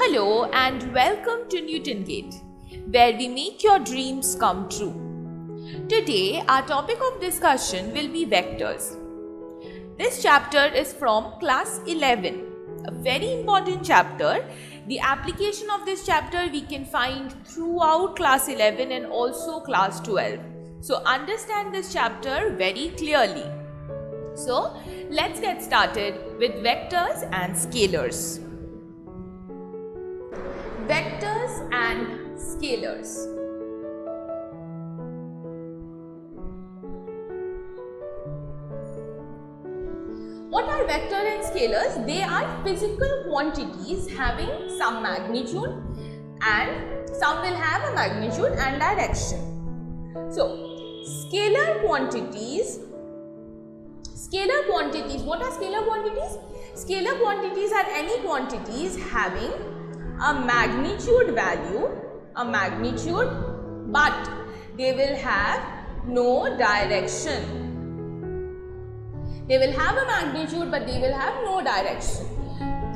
Hello and welcome to Newton Gate, where we make your dreams come true. Today, our topic of discussion will be vectors. This chapter is from class 11, a very important chapter. The application of this chapter we can find throughout class 11 and also class 12. So, understand this chapter very clearly. So, let's get started with vectors and scalars. Vectors and scalars. What are vector and scalars? They are physical quantities having some magnitude and some will have a magnitude and direction. So, scalar quantities, what are scalar quantities? Scalar quantities are any quantities having a magnitude value, but they will have no direction. They will have a magnitude but they will have no direction.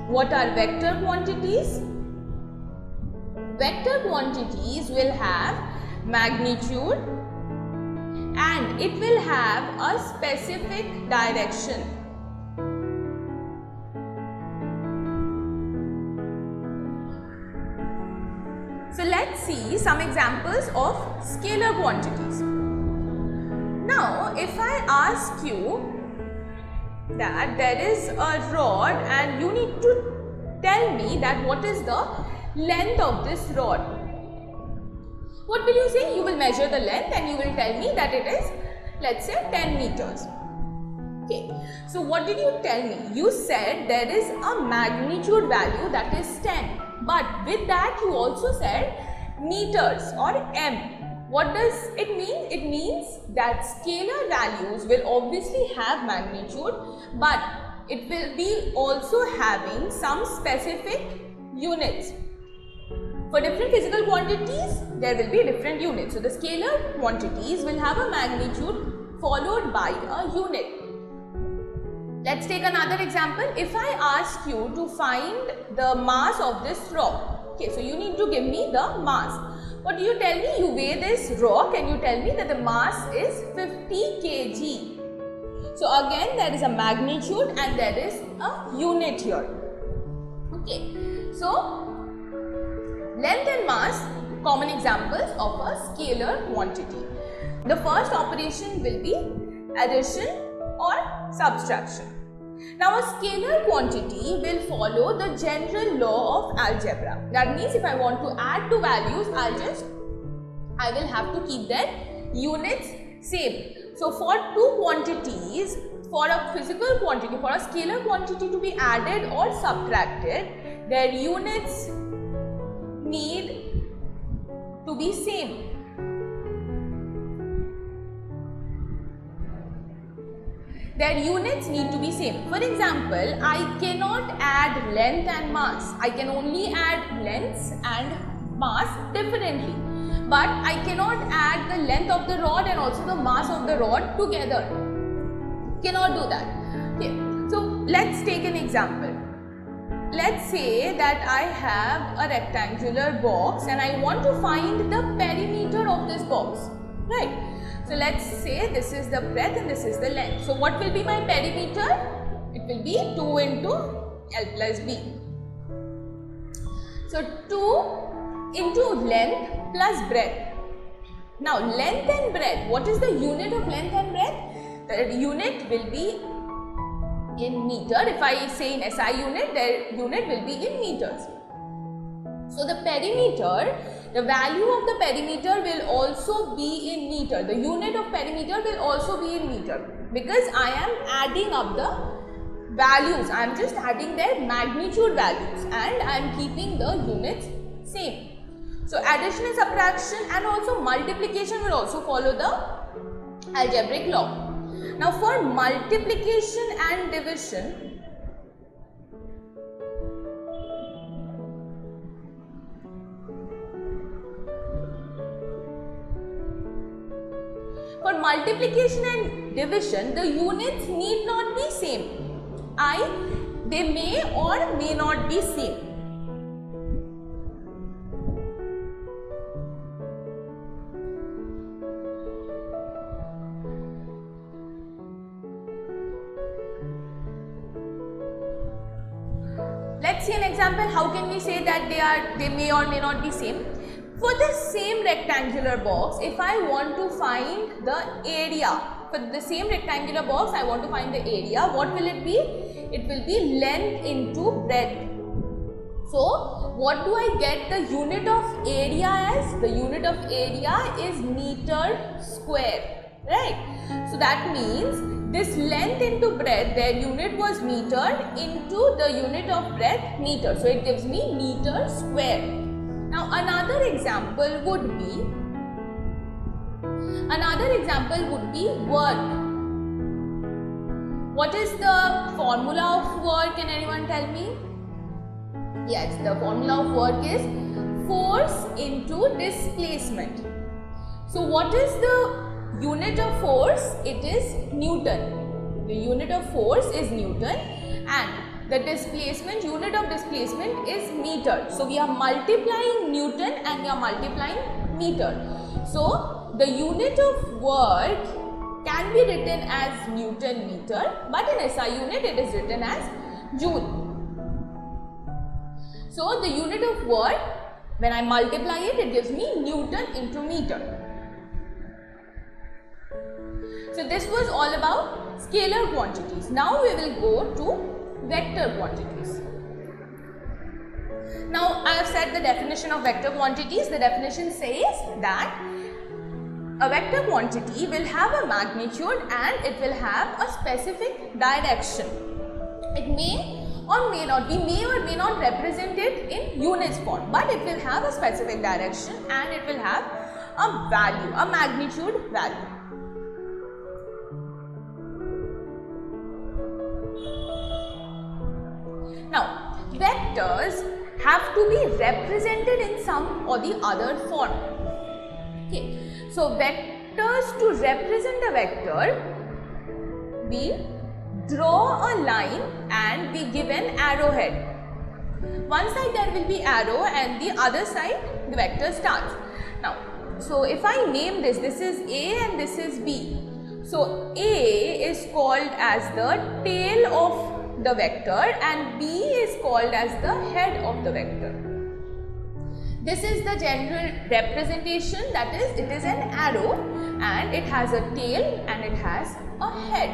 What are vector quantities? Vector quantities will have magnitude and it will have a specific direction. So let's see some examples of scalar quantities. Now, if I ask you that there is a rod and you need to tell me that what is the length of this rod, what will you say? You will measure the length and you will tell me that it is, let's say, 10 meters. Okay. So what did you tell me? You said there is a magnitude value that is 10. But with that you also said meters or m. What does it mean? It means that scalar values will obviously have magnitude, but it will be also having some specific units. For different physical quantities, there will be different units. So the scalar quantities will have a magnitude followed by a unit. Let's take another example. If I ask you to find the mass of this rock, okay, so you need to give me the mass. What do you tell me? You weigh this rock and you tell me that the mass is 50 kg. So again, there is a magnitude and there is a unit here. Okay, so length and mass, common examples of a scalar quantity. The first operation will be addition or subtraction. Now a scalar quantity will follow the general law of algebra. That means if I want to add two values, I will have to keep their units same. So for two quantities, for a physical quantity, for a scalar quantity to be added or subtracted, their units need to be same. Their units need to be same. For example, I cannot add length and mass. I can only add lengths and mass differently. But I cannot add the length of the rod and also the mass of the rod together. Cannot do that. Okay. So let's take an example. Let's say that I have a rectangular box and I want to find the perimeter of this box. Right. So let's say this is the breadth and this is the length. So what will be my perimeter? It will be 2 into L plus B. So 2 into length plus breadth. Now length and breadth, what is the unit of length and breadth? The unit will be in meter. If I say in SI unit, the unit will be in meters. So the perimeter, the value of the perimeter will also be in meter. The unit of perimeter will also be in meter because I am adding up the values. I am just adding their magnitude values and I am keeping the units same. So addition and subtraction and also multiplication will also follow the algebraic law. Now for multiplication and division, for multiplication and division, the units need not be same. They may or may not be same. see an example. How can we say that they may or may not be same? For the same rectangular box, if I want to find the area, for the same rectangular box, I want to find the area, what will it be? It will be length into breadth. So, what do I get the unit of area as? The unit of area is meter square, right? So, that means this length into breadth, their unit was meter into the unit of breadth meter. So, it gives me meter square. Now, another example would be work. What is the formula of work? Can anyone tell me? Yes, the formula of work is force into displacement. So, what is the unit of force? It is Newton. The unit of force is Newton, and the displacement, unit of displacement is meter. So, we are multiplying Newton and we are multiplying meter. So, the unit of work can be written as Newton meter, but in SI unit it is written as Joule. So, the unit of work, when I multiply it, it gives me Newton into meter. So, this was all about scalar quantities. Now, we will go to vector quantities. Now, I have said the definition of vector quantities. The definition says that a vector quantity will have a magnitude and it will have a specific direction. It may or may not, we may or may not represent it in units form, but it will have a specific direction and it will have a value, a magnitude value. Now, vectors have to be represented in some or the other form. Okay, so vectors, to represent a vector, we draw a line and we give an arrowhead. One side there will be arrow and the other side the vector starts. Now, so if I name this is A and this is B. So, A is called as the tail of the vector and B is called as the head of the vector. This is the general representation, that is, it is an arrow and it has a tail and it has a head.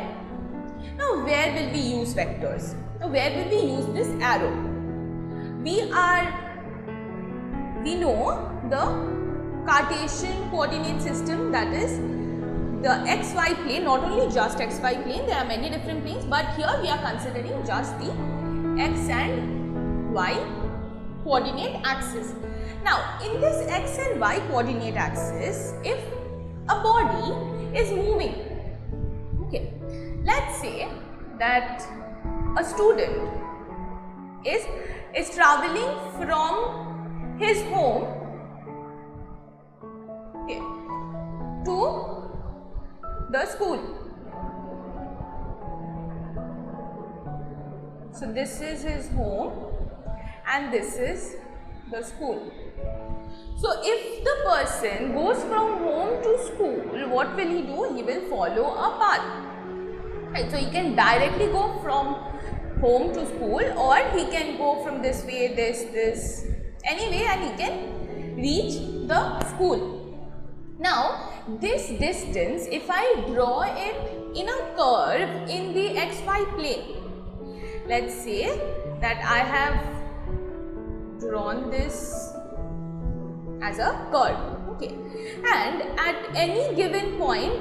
Now, where will we use vectors? Now, where will we use this arrow? We know the Cartesian coordinate system, that is the xy plane, not only just xy plane, there are many different planes, but here we are considering just the x and y coordinate axis. Now, in this x and y coordinate axis, if a body is moving, okay, let's say that a student is traveling from his home, okay, to the school. So, this is his home and this is the school. So, if the person goes from home to school, what will he do? He will follow a path. Right, so, he can directly go from home to school, or he can go from this way, this, anyway, and he can reach the school. Now, this distance, if I draw it in a curve in the xy plane, let's say that I have drawn this as a curve, okay, and at any given point,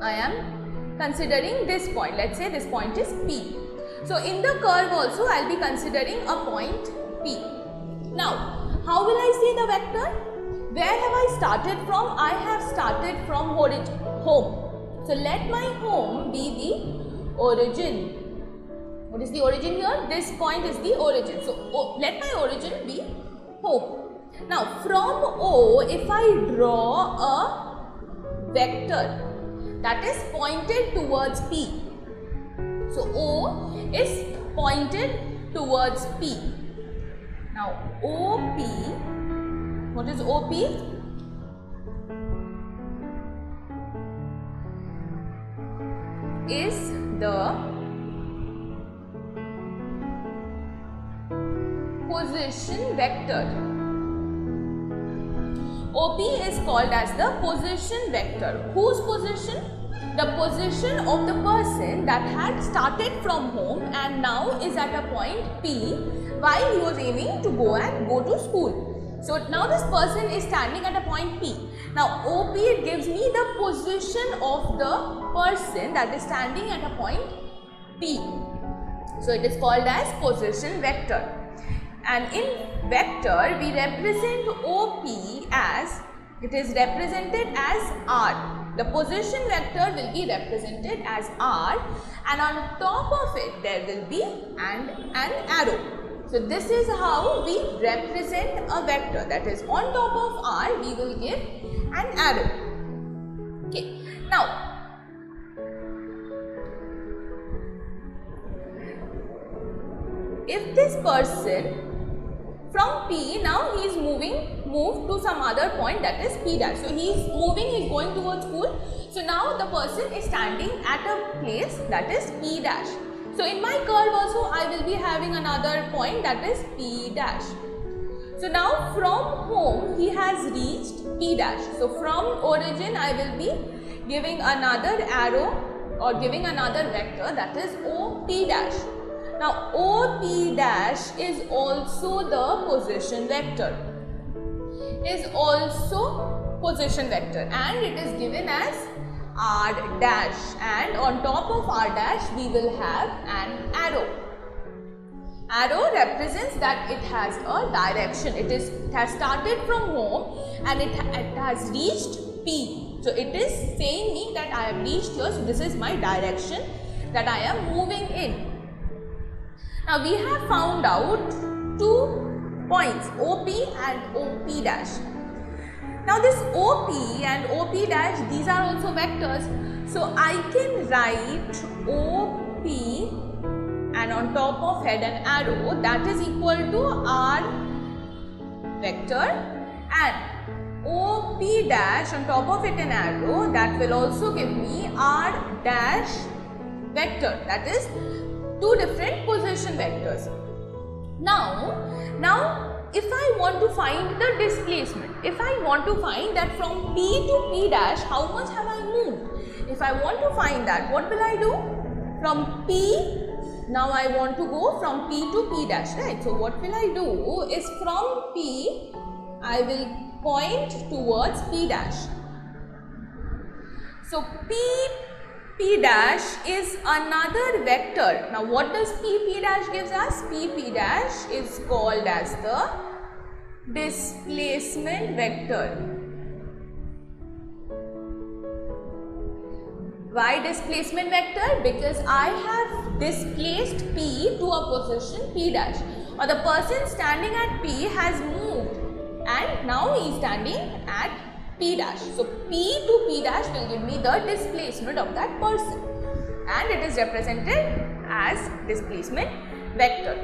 I am considering this point. Let's say this point is P. So, in the curve also, I will be considering a point P. Now, how will I see the vector? Where have I started from? I have started from home. So, let my home be the origin. What is the origin here? This point is the origin. So, let my origin be home. Now, from O, if I draw a vector that is pointed towards P. So, O is pointed towards P. Now, OP, what is OP? Is the position vector. OP is called as the position vector. Whose position? The position of the person that had started from home and now is at a point P while he was aiming to go to school. So now this person is standing at a point P. Now OP gives me the position of the person that is standing at a point P. So it is called as position vector. And in vector we represent OP as, it is represented as R. The position vector will be represented as R, and on top of it there will be an arrow. So this is how we represent a vector, that is on top of R we will give an arrow. Okay. Now if this person from P, now he is moved to some other point, that is P dash. So he is moving, he is going towards school. So now the person is standing at a place that is P dash. So in my curve also I will be having another point, that is P dash. So now from home he has reached P dash. So from origin I will be giving another arrow or giving another vector, that is OP dash. Now OP dash is also the position vector, and it is given as R dash, and on top of R dash we will have an arrow. Arrow represents that it has a direction. It has started from home and it has reached P. So it is saying me that I have reached here, so this is my direction that I am moving in. Now we have found out 2 points, OP and OP dash. Now this OP and OP dash, these are also vectors. So I can write OP and on top of head an arrow, that is equal to R vector, and OP dash on top of it an arrow, that will also give me R dash vector, that is 2 different position vectors. Now if I want to find the displacement, if I want to find that from P to P dash how much have I moved, if I want to find that, what will I do? From P, now I want to go from P to P dash, right? So what will I do is from P I will point towards P dash. So P dash is another vector. Now what does P dash gives us? P dash is called as the displacement vector. Why displacement vector? Because I have displaced P to a position P dash, or the person standing at P has moved and now he is standing at P dash. So P to P dash will give me the displacement of that person, and it is represented as displacement vector.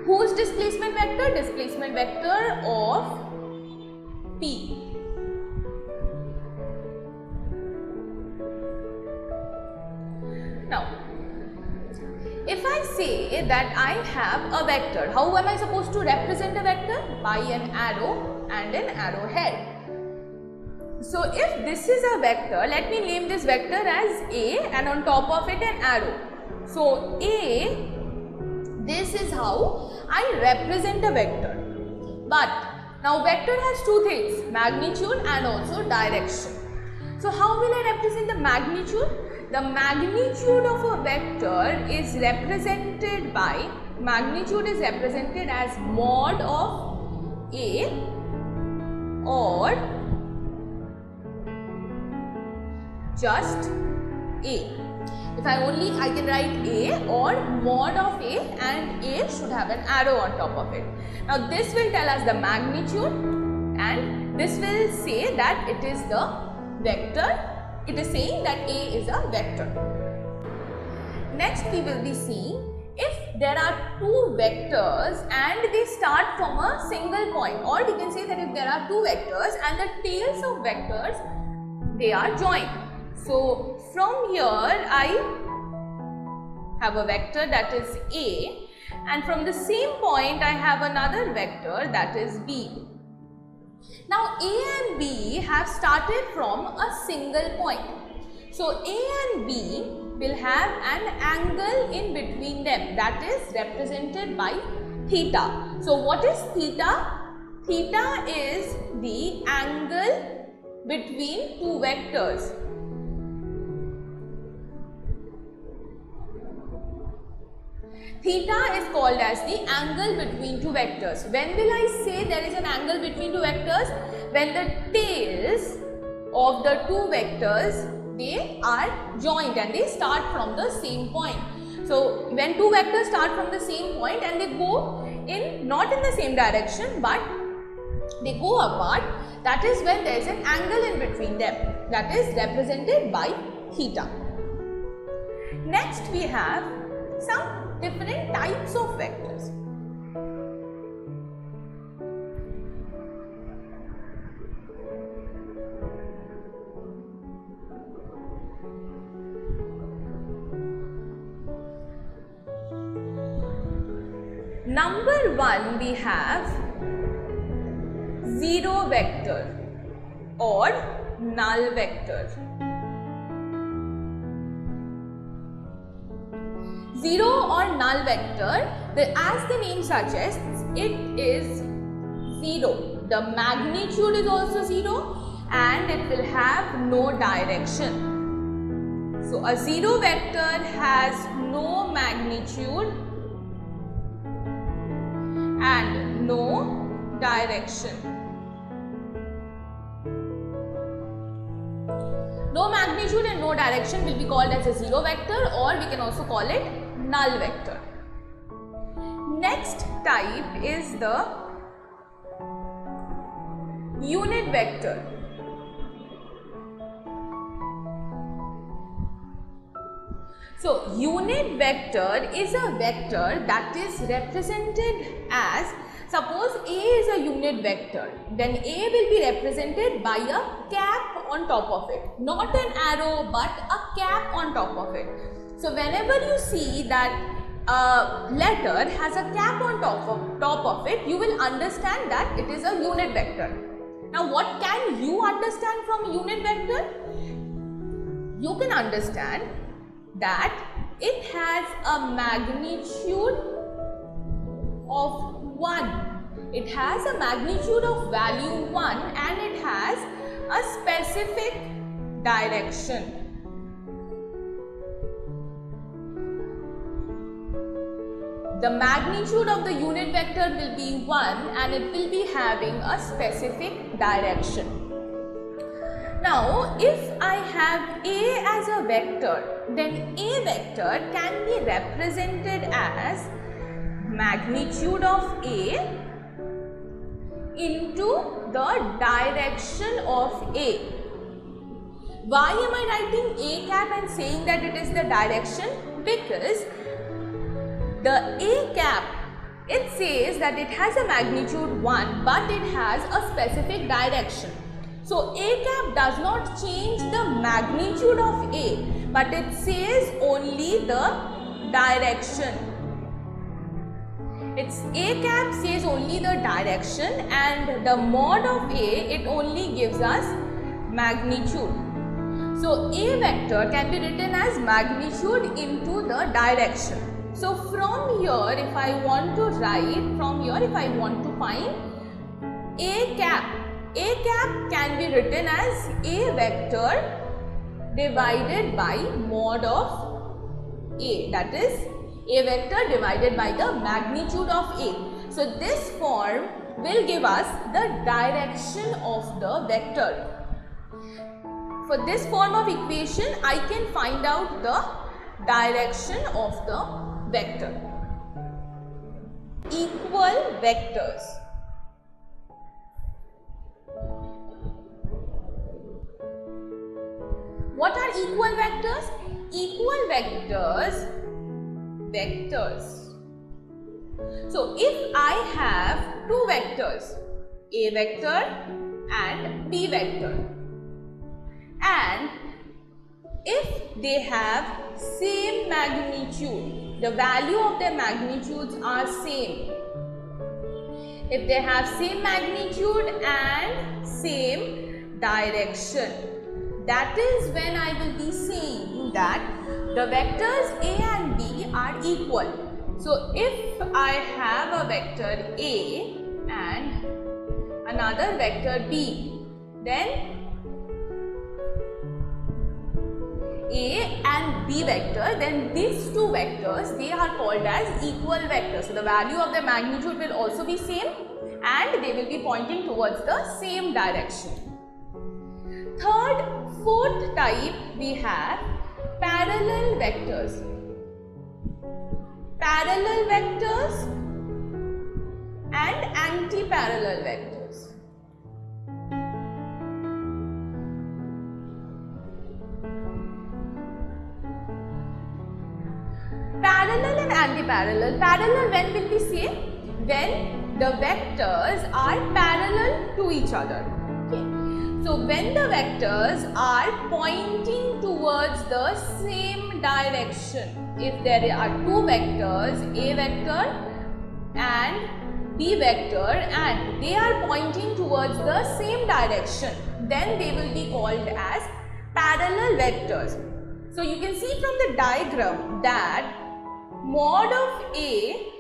Whose displacement vector? Displacement vector of P. Now if I say that I have a vector, how am I supposed to represent a vector? By an arrow and an arrowhead. So if this is a vector, let me name this vector as A and on top of it an arrow. So A, this is how I represent a vector. But now vector has 2 things, magnitude and also direction. So how will I represent the magnitude? The magnitude of a vector is represented by, magnitude is represented as mod of A or just A. If I can write A or mod of A, and A should have an arrow on top of it. Now this will tell us the magnitude, and this will say that it is the vector. It is saying that A is a vector. Next we will be seeing if there are 2 vectors and they start from a single point, or we can say that if there are 2 vectors and the tails of vectors, they are joined. So from here I have a vector that is A, and from the same point I have another vector, that is b. Now A and B have started from a single point. So A and B will have an angle in between them, that is represented by theta. So what is theta? Theta is the angle between two vectors. Theta is called as the angle between two vectors. When will I say there is an angle between two vectors? When the tails of the two vectors, they are joined and they start from the same point. So when two vectors start from the same point and they go in, not in the same direction, but they go apart, that is when there is an angle in between them, that is represented by theta. Next we have some different types of vectors. Number 1, we have zero vector or null vector. Zero or null vector, as the name suggests, it is zero. The magnitude is also zero and it will have no direction. So a zero vector has no magnitude and no direction. No magnitude and no direction will be called as a zero vector, or we can also call it null vector. Next type is the unit vector. So unit vector is a vector that is represented as, suppose A is a unit vector, then A will be represented by a cap on top of it, not an arrow but a cap on top of it. So whenever you see that a letter has a cap on top of it, you will understand that it is a unit vector. Now what can you understand from unit vector? You can understand that it has a magnitude of 1. It has a magnitude of value 1 and it has a specific direction. The magnitude of the unit vector will be 1 and it will be having a specific direction. Now, if I have A as a vector, then A vector can be represented as magnitude of A into the direction of A. Why am I writing A cap and saying that it is the direction? Because the A cap, it says that it has a magnitude 1 but it has a specific direction. So A cap does not change the magnitude of A, but it says only the direction. Its A cap says only the direction and the mod of A, it only gives us magnitude. So A vector can be written as magnitude into the direction. So from here, if I want to write, from here if I want to find A cap can be written as A vector divided by mod of A, that is A vector divided by the magnitude of A. So this form will give us the direction of the vector. For this form of equation, I can find out the direction of the vector. Equal vectors. What are equal vectors? Equal vectors, So if I have two vectors, A vector and B vector, and if they have same magnitude, the value of their magnitudes are same. If they have same magnitude and same direction, that is when I will be saying that the vectors A and B are equal. So if I have a vector A and another vector B, then A and B vector, then these two vectors, they are called as equal vectors. So the value of their magnitude will also be same and they will be pointing towards the same direction. Fourth type, we have parallel vectors. Parallel vectors and anti-parallel vectors. Parallel and anti-parallel. Parallel, when will we say? When the vectors are parallel to each other. Okay. So when the vectors are pointing towards the same direction. If there are two vectors, A vector and B vector, and they are pointing towards the same direction, then they will be called as parallel vectors. So you can see from the diagram that mod of A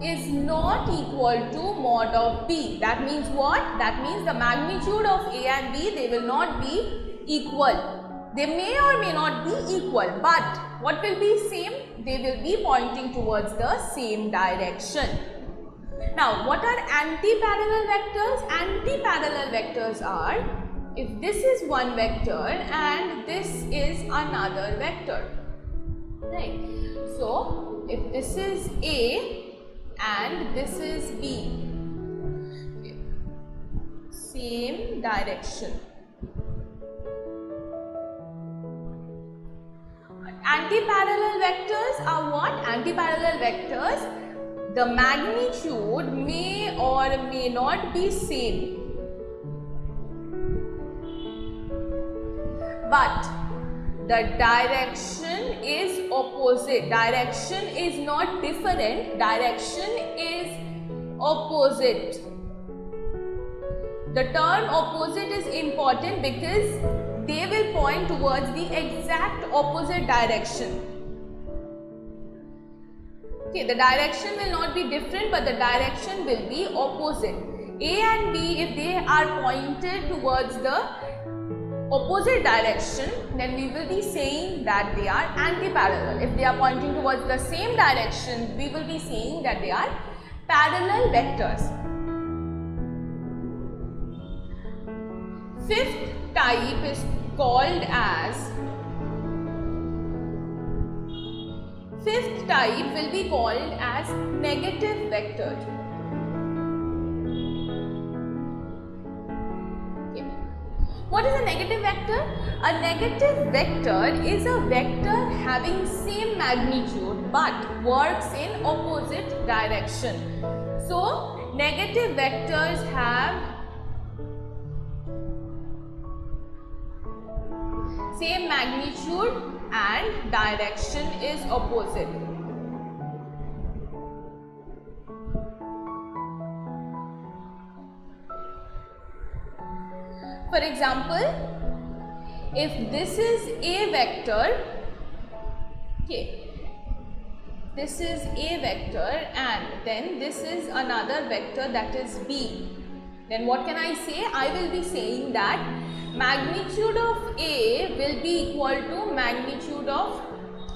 is not equal to mod of B. That means what? That means the magnitude of A and B, they will not be equal. They may or may not be equal, but what will be same? They will be pointing towards the same direction. Now, what are anti-parallel vectors? Anti-parallel vectors are, if this is one vector and this is another vector, right? So, if this is A and this is B, okay, same direction. Anti-parallel vectors are what? Anti-parallel vectors, the magnitude may or may not be same, but the direction is opposite. Direction is not different, direction is opposite. The term opposite is important because they will point towards the exact opposite direction. Okay, the direction will not be different, but the direction will be opposite. A and B, if they are pointed towards the opposite direction, then we will be saying that they are anti-parallel. If they are pointing towards the same direction, we will be saying that they are parallel vectors. Fifth type is called as, fifth type will be called as negative vector. Okay. What is a negative vector? A negative vector is a vector having same magnitude but works in opposite direction. So, negative vectors have same magnitude and direction is opposite. For example, if this is A vector, okay, this is A vector and then this is another vector, that is B, then what can I say? I will be saying that magnitude of A will be equal to magnitude of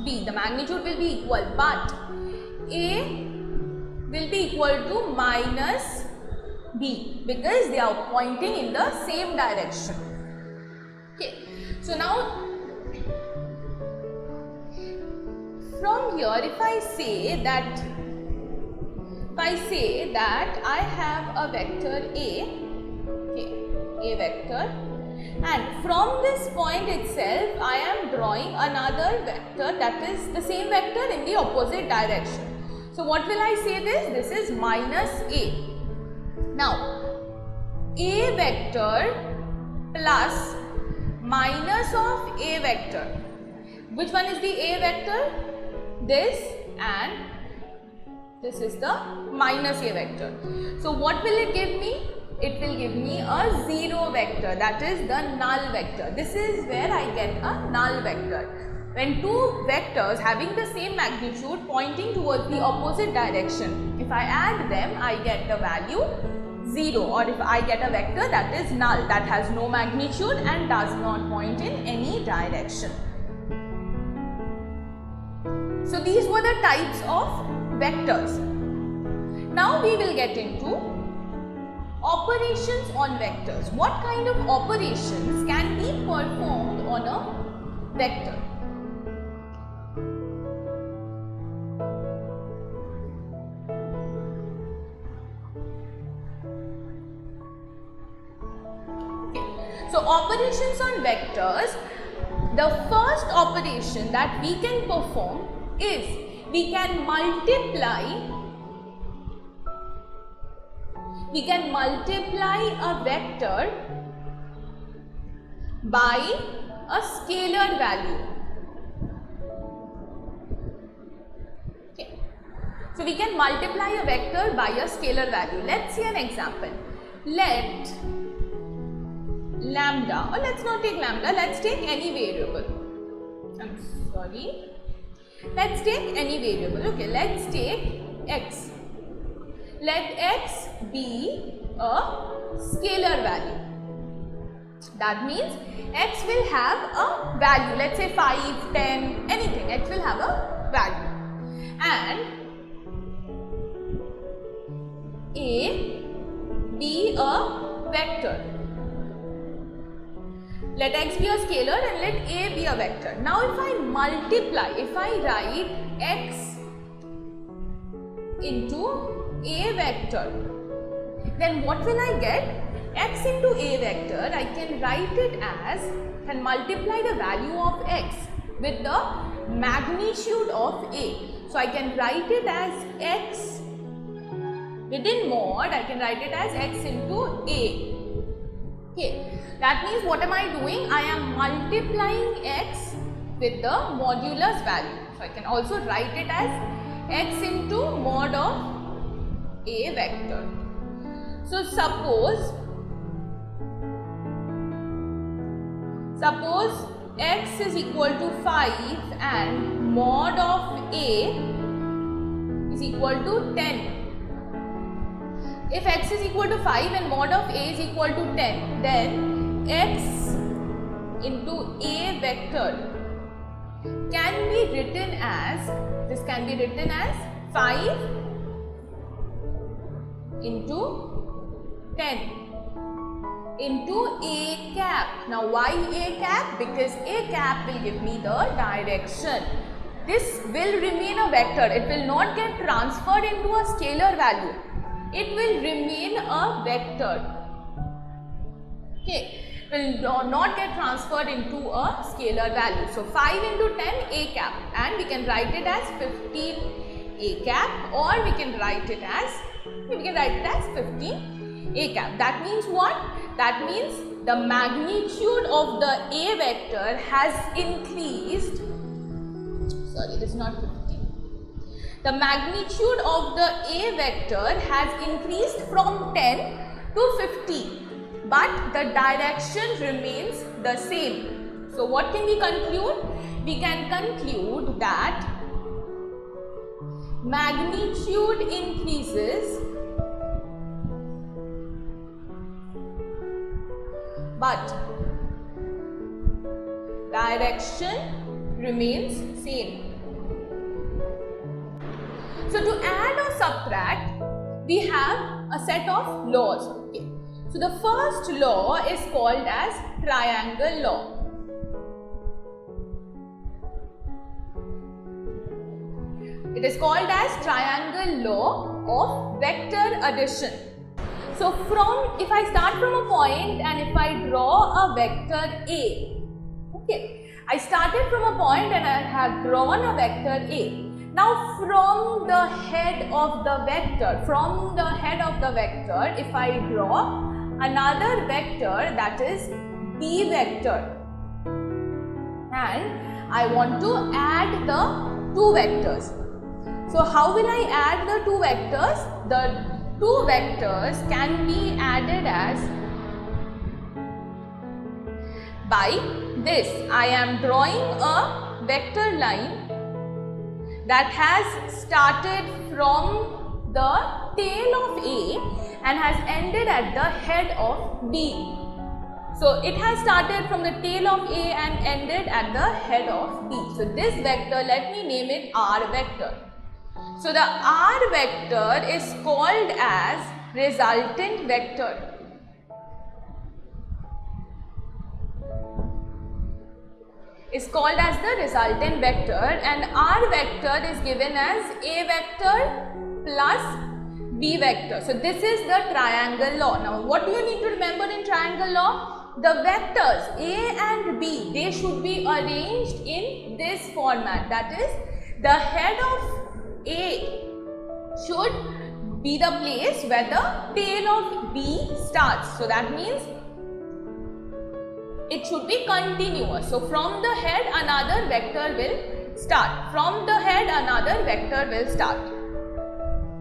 B. The magnitude will be equal, but A will be equal to minus B because they are pointing in the same direction. Okay. So now from here, if I say that I have a vector A, okay, A vector, and from this point itself I am drawing another vector that is the same vector in the opposite direction. So what will I say this? This is minus A. Now A vector plus minus of A vector. Which one is the A vector? This, and this is the minus A vector. So what will it give me? It will give me a 0 vector, that is the null vector. This is where I get a null vector. When two vectors having the same magnitude pointing towards the opposite direction, if I add them, I get the value 0, or if I get a vector that is null, that has no magnitude and does not point in any direction. So these were the types of vectors. Now we will get into operations on vectors. What kind of operations can be performed on a vector? So operations on vectors, the first operation that we can perform is we can multiply a vector by a scalar value. Okay. So we can multiply a vector by a scalar value. Let's see an example. Let lambda, or let's not take lambda, let's take any variable. Let's take any variable. Okay, let's take x. Let x be a scalar value. That means x will have a value, let's say 5, 10, anything, x will have a value. And A be a vector. Let x be a scalar and let A be a vector. Now if I multiply, if I write x into A vector, then what will I get? X into A vector, I can write it as, can multiply the value of x with the magnitude of A. So I can write it as x within mod, I can write it as x into A. Okay, that means what am I doing? I am multiplying x with the modulus value. So I can also write it as x into mod of A vector. So suppose x is equal to 5 and mod of A is equal to 10. If x is equal to 5 and mod of A is equal to 10, then x into A vector can be written as, this can be written as 5 into 10 into A cap. Now why A cap? Because A cap will give me the direction. This will remain a vector, it will not get transferred into a scalar value. It will remain a vector. Okay, will not get transferred into a scalar value. So 5 into 10 A cap, and we can write it as 15 A cap, or we can write it as 15 A cap. That means what? That means the magnitude of the A vector has increased. Sorry, this is not 15. The magnitude of the A vector has increased from 10 to 50, but the direction remains the same. So what can we conclude? We can conclude that magnitude increases but direction remains same. So to add or subtract, we have a set of laws. Okay. So the first law is called as triangle law. It is called as triangle law of vector addition. So if I start from a point and if I draw a vector A, okay, I started from a point and I have drawn a vector A. Now from the head of the vector, if I draw another vector, that is B vector, and I want to add the two vectors. So how will I add the two vectors? The two vectors can be added as by this. I am drawing a vector line that has started from the tail of A and has ended at the head of B. So it has started from the tail of A and ended at the head of B. So this vector, let me name it R vector. So the R vector is called as resultant vector. Is called as the resultant vector, and R vector is given as A vector plus B vector. So this is the triangle law. Now what do you need to remember in triangle law? The vectors A and B, they should be arranged in this format. That is, the head of A should be the place where the tail of B starts. So that means it should be continuous. So from the head another vector will start. From the head another vector will start.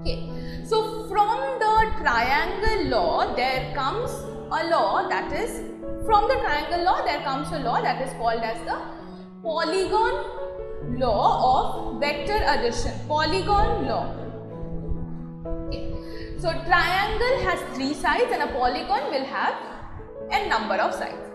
Okay. So from the triangle law there comes a law that is, from the triangle law there comes a law that is called as the polygon law of vector addition. Polygon law. Okay. So triangle has 3 sides and a polygon will have n number of sides.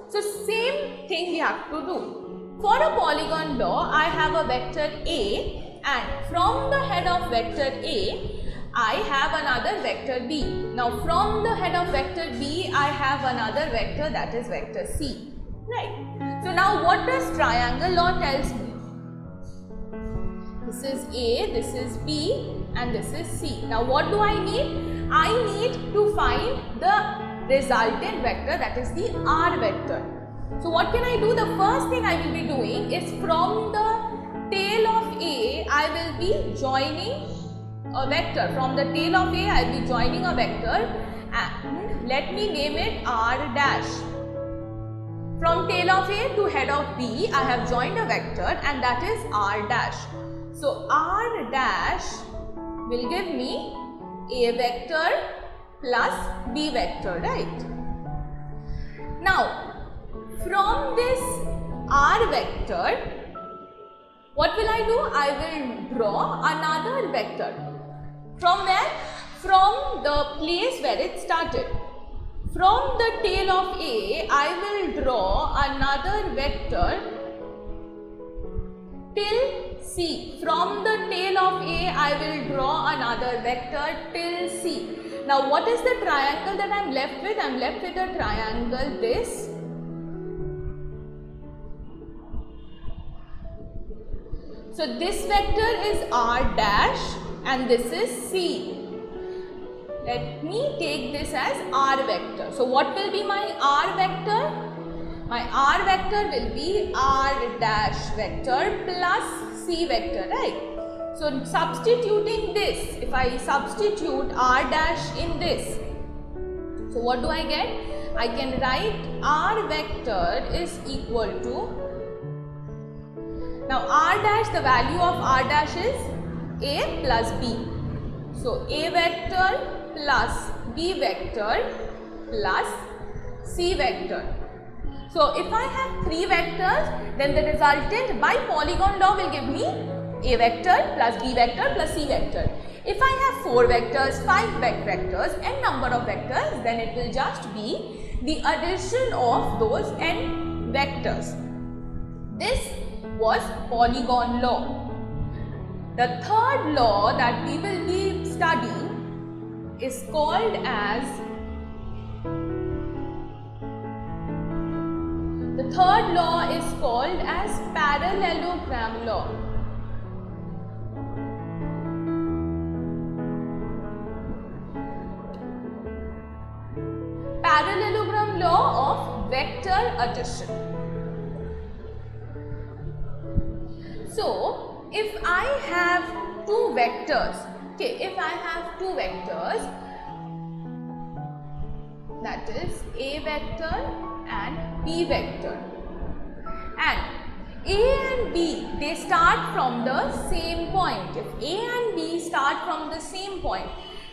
So same thing we have to do. For a polygon law, I have a vector A, and from the head of vector A, I have another vector B. Now from the head of vector B, I have another vector, that is vector C. Right. So now what does triangle law tells me? This is A, this is B, and this is C. Now what do I need? I need to find the resultant vector, that is the R vector. So what can I do? The first thing I will be doing is from the tail of A, I will be joining a vector. From the tail of A, I will be joining a vector, and let me name it R dash. From tail of A to head of B, I have joined a vector, and that is R dash. So R dash will give me A vector plus B vector, right? Now, from this R vector, what will I do? I will draw another vector. From where? From the place where it started. From the tail of A, I will draw another vector till C. From the tail of A, I will draw another vector till C. Now what is the triangle that I am left with? I am left with a triangle this. So this vector is R dash and this is C. Let me take this as R vector. So what will be my R vector? My R vector will be R dash vector plus C vector, right? So substituting this, if I substitute R dash in this, so what do I get? I can write R vector is equal to, now R dash, the value of R dash is A plus B. So A vector plus B vector plus C vector. So if I have 3 vectors, then the resultant by polygon law will give me A vector plus B vector plus C vector. If I have 4 vectors, 5 vectors, n number of vectors, then it will just be the addition of those n vectors. This was polygon law. The third law that we will be studying is called as, the third law is called as parallelogram law. Parallelogram law of vector addition. So, if I have 2 vectors, okay, if I have 2 vectors, that is A vector and B vector, and A and B, they start from the same point. If A and B start from the same point,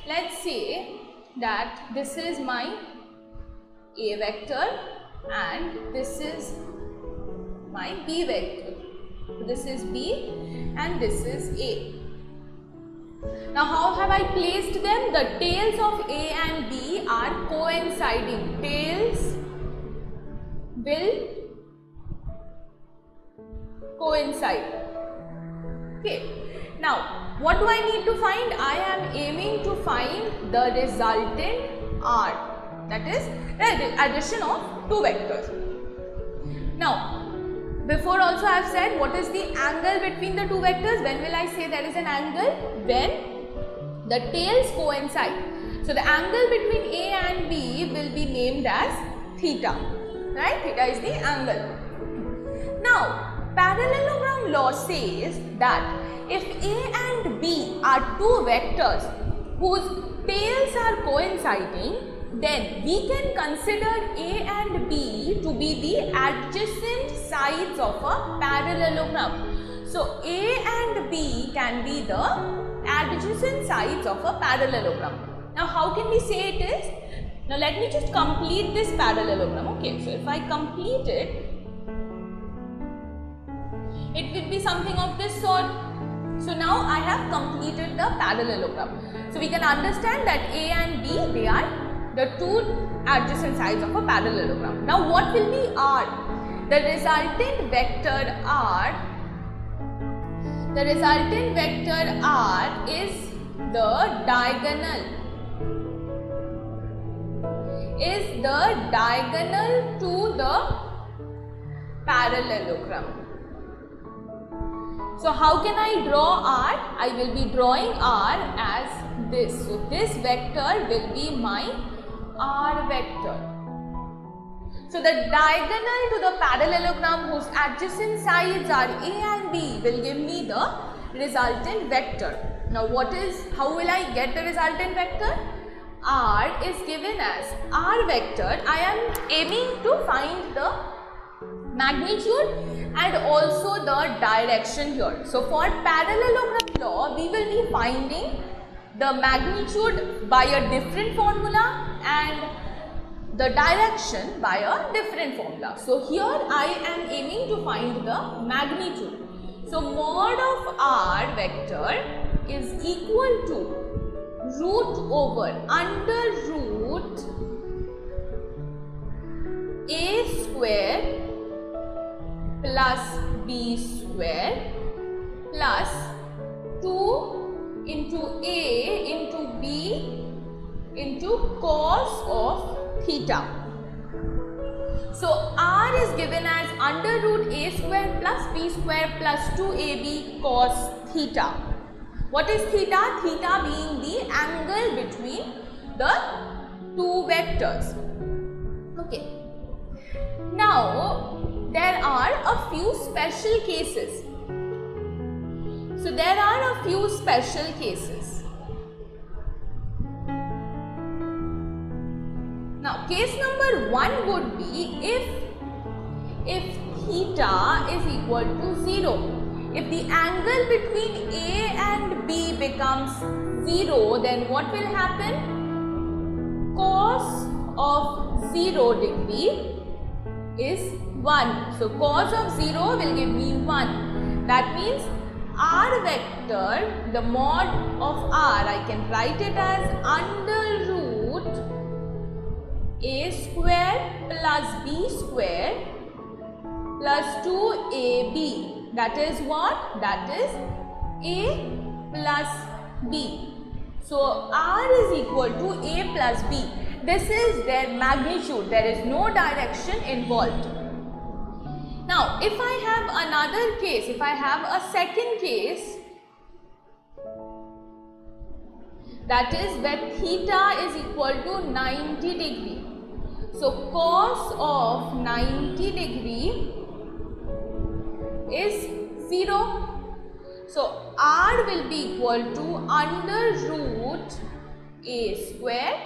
let's say that this is my A vector and this is my B vector. This is B and this is A. Now how have I placed them? The tails of A and B are coinciding. Tails will coincide. Okay. Now what do I need to find? I am aiming to find the resultant R. That is the addition of two vectors. Now before also I have said what is the angle between the two vectors. When will I say there is an angle? When the tails coincide. So the angle between A and B will be named as theta. Right? Theta is the angle. Now parallelogram law says that if A and B are two vectors whose tails are coinciding, then we can consider A and B to be the adjacent sides of a parallelogram. So A and B can be the adjacent sides of a parallelogram. Now how can we say it is? Now let me just complete this parallelogram. Okay, so if I complete it, it will be something of this sort. So now I have completed the parallelogram. So we can understand that A and B, they are the two adjacent sides of a parallelogram. Now what will be R? The resultant vector R, is the diagonal to the parallelogram. So how can I draw R? I will be drawing R as this. So this vector will be my R vector. So the diagonal to the parallelogram whose adjacent sides are A and B will give me the resultant vector. Now how will I get the resultant vector? R is given as R vector. I am aiming to find the magnitude and also the direction here. So for parallelogram law, we will be finding the magnitude by a different formula and the direction by a different formula. So here I am aiming to find the magnitude. So mod of R vector is equal to root over under root A square plus B square plus 2 into A into B into cos of theta. So R is given as under root A square plus B square plus 2AB cos theta. What is theta? Theta being the angle between the two vectors. Okay. Now there are a few special cases. So there are a few special cases. Now case number 1 would be if theta is equal to 0. If the angle between A and B becomes 0, then what will happen? Cos of 0 degree is 1. So cos of 0 will give me 1. That means R vector, the mod of R, I can write it as under root A square plus B square plus 2AB. That is what? That is A plus B. So R is equal to A plus B. This is their magnitude. There is no direction involved. Now, if I have another case, if I have a second case, that is where theta is equal to 90 degree. So cos of 90 degree is 0. So R will be equal to under root A square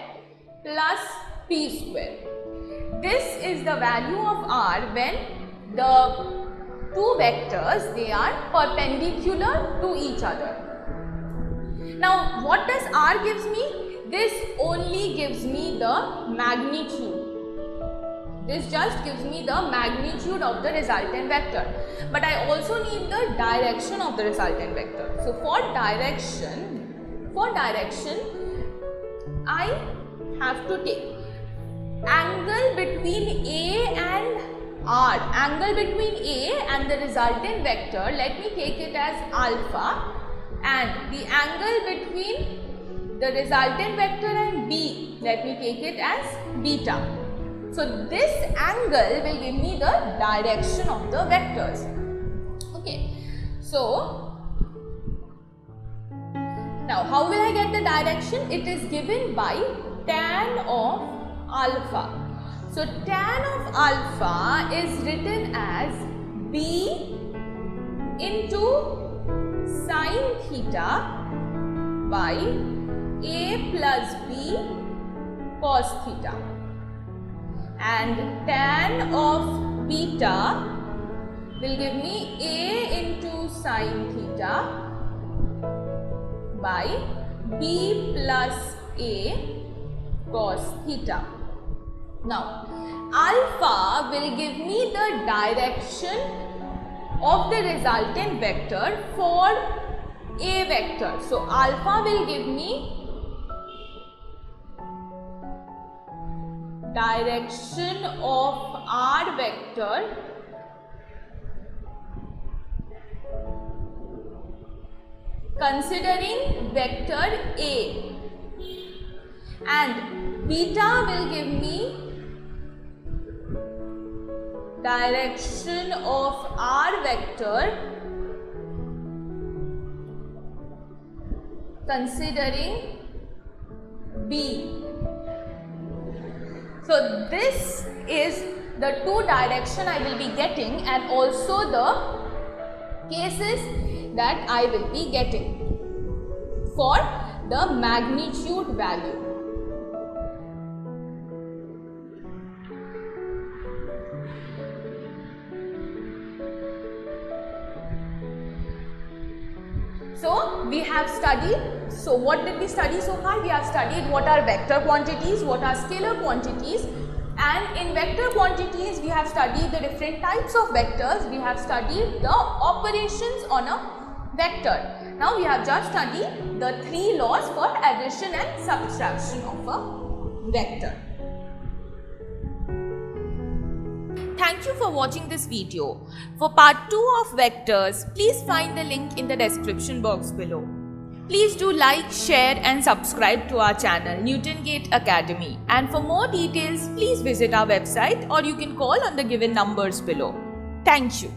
plus B square. This is the value of R when the two vectors, they are perpendicular to each other. Now what does r gives me? This only gives me the magnitude. This just gives me the magnitude of the resultant vector. But I also need the direction of the resultant vector. So for direction, I have to take angle between A and R. Angle between A and the resultant vector, let me take it as alpha, and the angle between the resultant vector and B, let me take it as beta. So this angle will give me the direction of the vectors. Okay, so now how will I get the direction? It is given by tan of alpha. So tan of alpha is written as B into sine theta by A plus B cos theta. And tan of beta will give me A into sine theta by B plus A cos theta. Now, alpha will give me the direction of the resultant vector for A vector. So, alpha will give me direction of R vector considering vector A, and beta will give me direction of R vector considering B. So this is the two direction I will be getting, and also the cases that I will be getting for the magnitude value. So we have studied, so what did we study so far? We have studied what are vector quantities, what are scalar quantities, and in vector quantities we have studied the different types of vectors, we have studied the operations on a vector. Now we have just studied the three laws for addition and subtraction of a vector. Thank you for watching this video. For part 2 of vectors, please find the link in the description box below. Please do like, share and subscribe to our channel Newton Gate Academy, and for more details please visit our website or you can call on the given numbers below. Thank you.